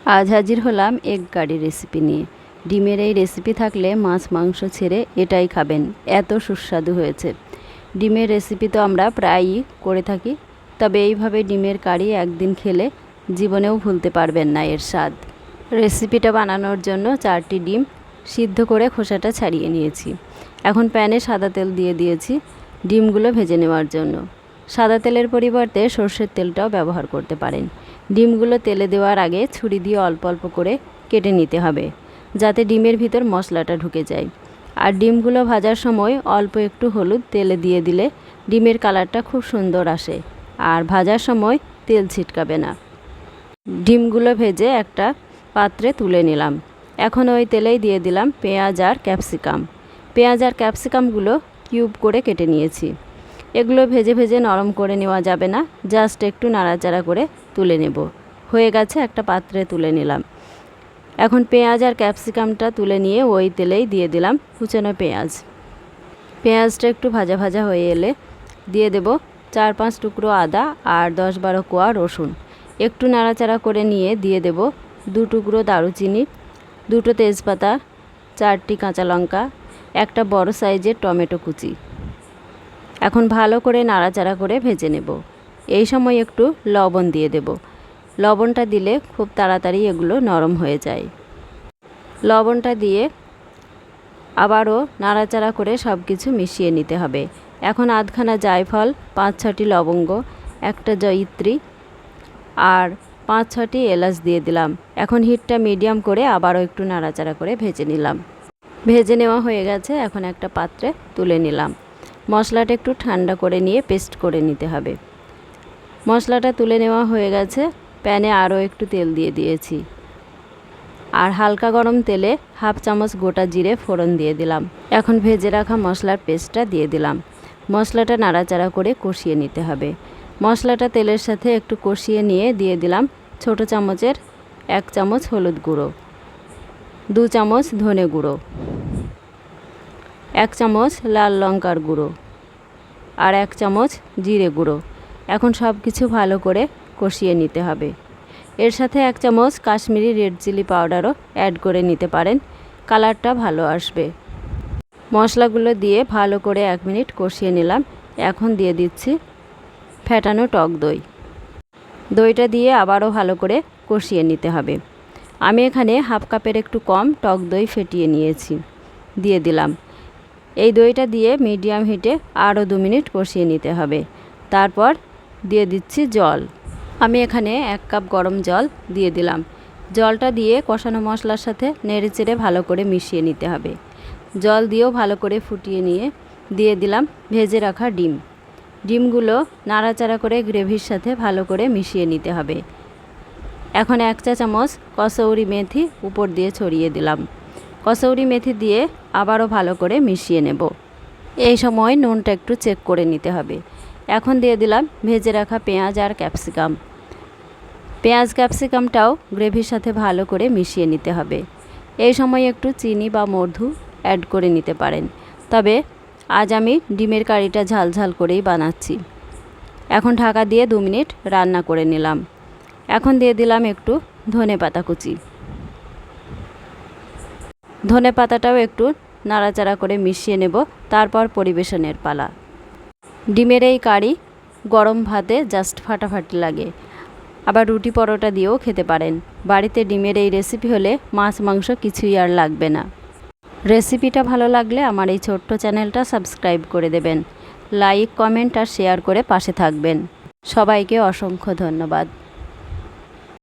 আজ হাজির হলাম এগ কারি রেসিপি নিয়ে। ডিমের এই রেসিপি থাকলে মাছ মাংস ছেড়ে এটাই খাবেন, এত সুস্বাদু হয়েছে। ডিমের রেসিপি তো আমরা প্রায়ই করে থাকি, তবে এইভাবে ডিমের কারি একদিন খেলে জীবনেও ভুলতে পারবেন না এর স্বাদ। রেসিপিটা বানানোর জন্য 4টি ডিম সিদ্ধ করে খোসাটা ছাড়িয়ে নিয়েছি। এখন প্যানে সাদা তেল দিয়ে দিয়েছি ডিমগুলো ভেজে নেওয়ার জন্য। সাদা তেলের পরিবর্তে সর্ষের তেলটাও ব্যবহার করতে পারেন। ডিমগুলো তেলে দেওয়ার আগে ছুরি দিয়ে অল্প অল্প করে কেটে নিতে হবে, যাতে ডিমের ভিতর মশলাটা ঢুকে যায়। আর ডিমগুলো ভাজার সময় অল্প একটু হলুদ তেলে দিয়ে দিলে ডিমের কালারটা খুব সুন্দর আসে, আর ভাজার সময় তেল ছিটকাবে না। ডিমগুলো ভেজে একটা পাত্রে তুলে নিলাম। এখন ওই তেলেই দিয়ে দিলাম পেঁয়াজ আর ক্যাপসিকাম। পেঁয়াজ আর ক্যাপসিকামগুলো কিউব করে কেটে নিয়েছি। এগুলো ভেজে ভেজে নরম করে নেওয়া যাবে না, জাস্ট একটু নাড়াচাড়া করে তুলে নেব। হয়ে গেছে, একটা পাত্রে তুলে নিলাম। এখন পেঁয়াজ আর ক্যাপসিকামটা তুলে নিয়ে ওই তেলেই দিয়ে দিলাম কুচানো পেঁয়াজ। পেঁয়াজটা একটু ভাজা ভাজা হয়ে এলে দিয়ে দেব 4-5 টুকরো আদা আর 10-12 কোয়া রসুন। একটু নাড়াচাড়া করে নিয়ে দিয়ে দেব 2 টুকরো দারুচিনি, 2টো তেজপাতা, 4টি কাঁচা লঙ্কা, একটা বড় সাইজের টমেটো কুচি। এখন ভালো করে নাড়াচাড়া করে ভেজে নেব। এই সময় একটু লবণ দিয়ে দেব। লবণটা দিলে খুব তাড়াতাড়ি এগুলো নরম হয়ে যায়। লবণটা দিয়ে আবারও নাড়াচাড়া করে সব কিছু মিশিয়ে নিতে হবে। এখন আধখানা জায়ফল, 5-6টি লবঙ্গ, একটা জয়িত্রী আর 5-6টি এলাচ দিয়ে দিলাম। এখন হিটটা মিডিয়াম করে আবারও একটু নাড়াচাড়া করে ভেজে নিলাম। ভেজে নেওয়া হয়ে গেছে, এখন একটা পাত্রে তুলে নিলাম। মশলাটা একটু ঠান্ডা করে নিয়ে পেস্ট করে নিতে হবে। মশলাটা তুলে নেওয়া হয়ে গেছে। প্যানে আরও একটু তেল দিয়ে দিয়েছি, আর হালকা গরম তেলে 1/2 চামচ গোটা জিরে ফোড়ন দিয়ে দিলাম। এখন ভেজে রাখা মশলার পেস্টটা দিয়ে দিলাম। মশলাটা নাড়াচাড়া করে কষিয়ে নিতে হবে। মশলাটা তেলের সাথে একটু কষিয়ে নিয়ে দিয়ে দিলাম ছোট চামচের 1 চামচ হলুদ গুঁড়ো, 2 চামচ ধনে গুঁড়ো, 1 চামচ লাল লঙ্কার গুঁড়ো আর 1 চামচ জিরে গুঁড়ো। এখন সব কিছু ভালো করে কষিয়ে নিতে হবে। এর সাথে 1 চামচ কাশ্মীরি রেড চিলি পাউডারও অ্যাড করে নিতে পারেন, কালারটা ভালো আসবে। মশলাগুলো দিয়ে ভালো করে 1 মিনিট কষিয়ে নিলাম। এখন দিয়ে দিচ্ছি ফেটানো টক দই। দইটা দিয়ে আবারও ভালো করে কষিয়ে নিতে হবে। আমি এখানে 1/2 কাপের একটু কম টক দই ফেটিয়ে নিয়েছি, দিয়ে দিলাম। এই দইটা দিয়ে মিডিয়াম হিটে আরও 2 মিনিট কষিয়ে নিতে হবে। তারপর দিয়ে দিচ্ছি জল। আমি এখানে 1 কাপ গরম জল দিয়ে দিলাম। জলটা দিয়ে কষানো মশলার সাথে নেড়েচেড়ে ভালো করে মিশিয়ে নিতে হবে। জল দিয়েও ভালো করে ফুটিয়ে নিয়ে দিয়ে দিলাম ভেজে রাখা ডিম। ডিমগুলো নাড়াচাড়া করে গ্রেভির সাথে ভালো করে মিশিয়ে নিতে হবে। এখন 1 চা চামচ কসৌরি মেথি উপর দিয়ে ছড়িয়ে দিলাম। কসৌরি মেথি দিয়ে আবারও ভালো করে মিশিয়ে নেব। এই সময় নুনটা একটু চেক করে নিতে হবে। এখন দিয়ে দিলাম ভেজে রাখা পেঁয়াজ আর ক্যাপসিকাম। পেঁয়াজ ক্যাপসিকামটাও গ্রেভির সাথে ভালো করে মিশিয়ে নিতে হবে। এই সময় একটু চিনি বা মধু অ্যাড করে নিতে পারেন, তবে আজ আমি ডিমের কারিটা ঝাল ঝাল করেই বানাচ্ছি। এখন ঢাকা দিয়ে 2 মিনিট রান্না করে নিলাম। এখন দিয়ে দিলাম একটু ধনেপাতা কুচি। ধনেপাতাটাও একটু নাড়াচাড়া করে মিশিয়ে নেব। তারপর পরিবেশনের পালা। ডিমের এই কারি গরম ভাতে জাস্ট ফাটাফাটি লাগে, আবার রুটি পরোটা দিয়েও খেতে পারেন। বাড়িতে ডিমের এই রেসিপি হলে মাছ মাংস কিছুই আর লাগবে না। রেসিপিটা ভালো লাগলে আমার এই ছোট্ট চ্যানেলটা সাবস্ক্রাইব করে দেবেন, লাইক, কমেন্ট আর শেয়ার করে পাশে থাকবেন। সবাইকে অসংখ্য ধন্যবাদ।